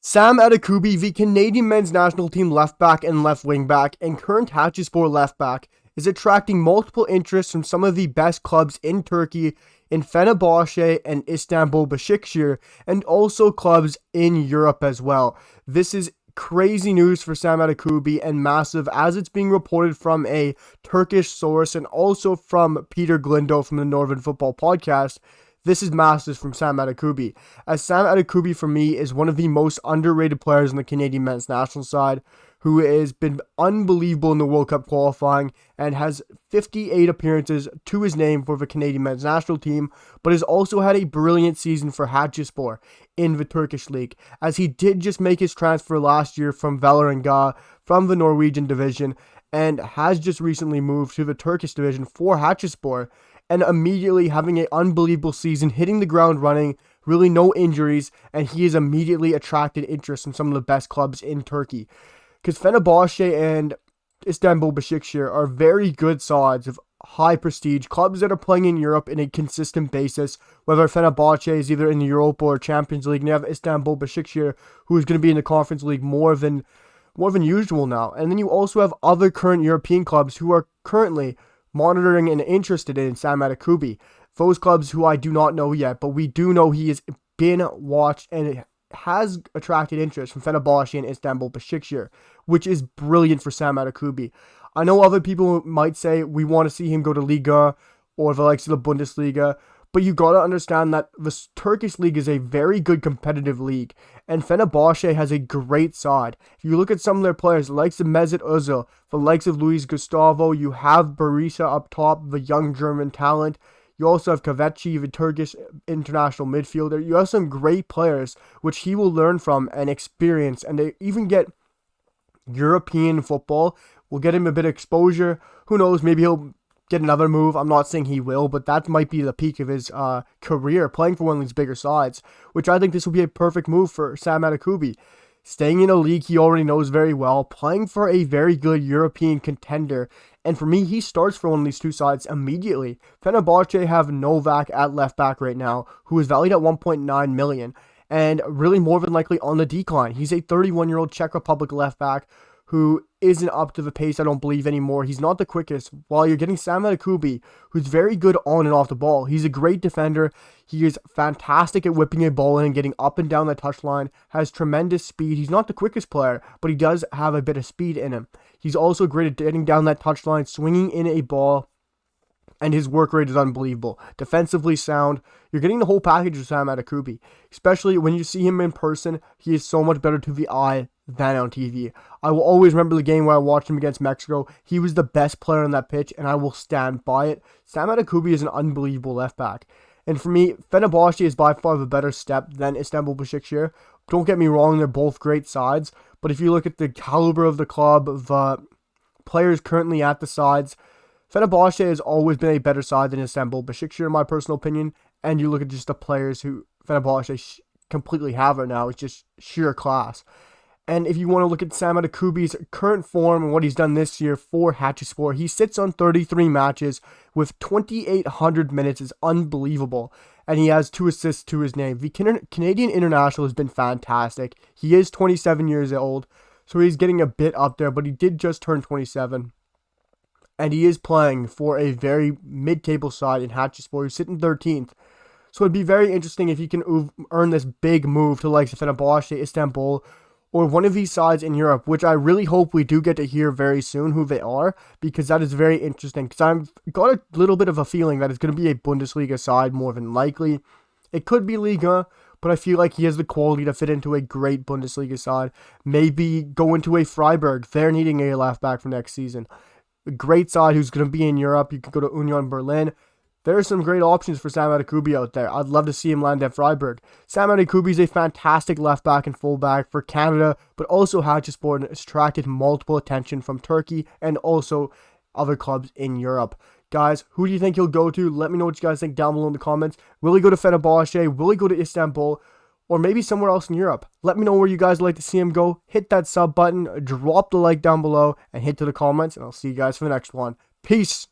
Sam Adekugbe, the Canadian men's national team left back and left wing back and current Hatayspor left back, is attracting multiple interests from some of the best clubs in Turkey in Fenerbahçe and Istanbul Basaksehir, and also clubs in Europe as well. This is crazy news for Sam Adekugbe and massive, as it's being reported from a Turkish source and also from Peter Glindo from the Northern Football Podcast. This is massive from Sam Adekugbe, as Sam Adekugbe for me is one of the most underrated players on the Canadian men's national side, who has been unbelievable in the World Cup qualifying and has 58 appearances to his name for the Canadian men's national team, but has also had a brilliant season for Hatayspor in the Turkish league, as he did just make his transfer last year from Vålerenga from the Norwegian division and has just recently moved to the Turkish division for Hatayspor, and immediately having an unbelievable season, hitting the ground running, really no injuries, and he has immediately attracted interest from some of the best clubs in Turkey. Because Fenerbahçe and Istanbul Basaksehir are very good sides of high prestige, clubs that are playing in Europe in a consistent basis, whether Fenerbahçe is either in the Europa or Champions League, and you have Istanbul Basaksehir, who is going to be in the Conference League more than usual now. And then you also have other current European clubs who are currently monitoring and interested in Sam Adekugbe. Those clubs who I do not know yet, but we do know he has been watched and has attracted interest from Fenerbahçe and Istanbul Basaksehir, which is brilliant for Sam Adekugbe. I know other people might say we want to see him go to Liga or the likes of the Bundesliga, but you gotta understand that the Turkish league is a very good competitive league, and Fenerbahçe has a great side. If you look at some of their players, the likes of Mesut Özil, the likes of Luis Gustavo, you have Berisha up top, the young German talent. You also have Kaveci, the Turkish international midfielder. You have some great players, which he will learn from and experience, and they even get European football. We'll get him a bit of exposure. Who knows, maybe he'll get another move. I'm not saying he will, but that might be the peak of his career, playing for one of these bigger sides, which I think this will be a perfect move for Sam Adekugbe. Staying in a league he already knows very well, playing for a very good European contender, and for me, he starts for one of these two sides immediately. Fenerbahçe have Novak at left back right now, who is valued at 1.9 million, and really more than likely on the decline. He's a 31-year-old Czech Republic left back who isn't up to the pace, I don't believe, anymore. He's not the quickest, while you're getting Sam Adekugbe, who's very good on and off the ball. He's a great defender. He is fantastic at whipping a ball in and getting up and down the touchline, has tremendous speed. He's not the quickest player, but he does have a bit of speed in him. He's also great at getting down that touchline, swinging in a ball, and his work rate is unbelievable. Defensively sound. You're getting the whole package of Sam Adekugbe, especially when you see him in person. He is so much better to the eye than on TV. I will always remember the game where I watched him against Mexico. He was the best player on that pitch, and I will stand by it. Sam Adekugbe is an unbelievable left back. And for me, Fenerbahçe is by far the better step than Istanbul Basaksehir. Don't get me wrong, they're both great sides, but if you look at the caliber of the club, the players currently at the sides, Fenerbahçe has always been a better side than Istanbul Basaksehir, in my personal opinion. And you look at just the players who Fenerbahçe completely have right now, it's just sheer class. And if you want to look at Sam Adekugbe's current form and what he's done this year for Hatayspor, he sits on 33 matches with 2,800 minutes. Is unbelievable. And he has 2 assists to his name. The Canadian international has been fantastic. He is 27 years old, so he's getting a bit up there, but he did just turn 27. And he is playing for a very mid-table side in Hatayspor, who's sitting 13th. So it'd be very interesting if he can earn this big move to like Fenerbahçe, Istanbul, or one of these sides in Europe, which I really hope we do get to hear very soon who they are, because that is very interesting. Because I've got a little bit of a feeling that it's going to be a Bundesliga side more than likely. It could be Liga, but I feel like he has the quality to fit into a great Bundesliga side. Maybe go into a Freiburg. They're needing a left back for next season. A great side who's going to be in Europe. You could go to Union Berlin. There are some great options for Sam Adekugbe out there. I'd love to see him land at Freiburg. Sam Adekugbe is a fantastic left back and full back for Canada, but also Hatayspor, and has attracted multiple attention from Turkey and also other clubs in Europe. Guys, who do you think he'll go to? Let me know what you guys think down below in the comments. Will he go to Fenerbahçe? Will he go to Istanbul? Or maybe somewhere else in Europe? Let me know where you guys would like to see him go. Hit that sub button, drop the like down below, and hit to the comments, and I'll see you guys for the next one. Peace!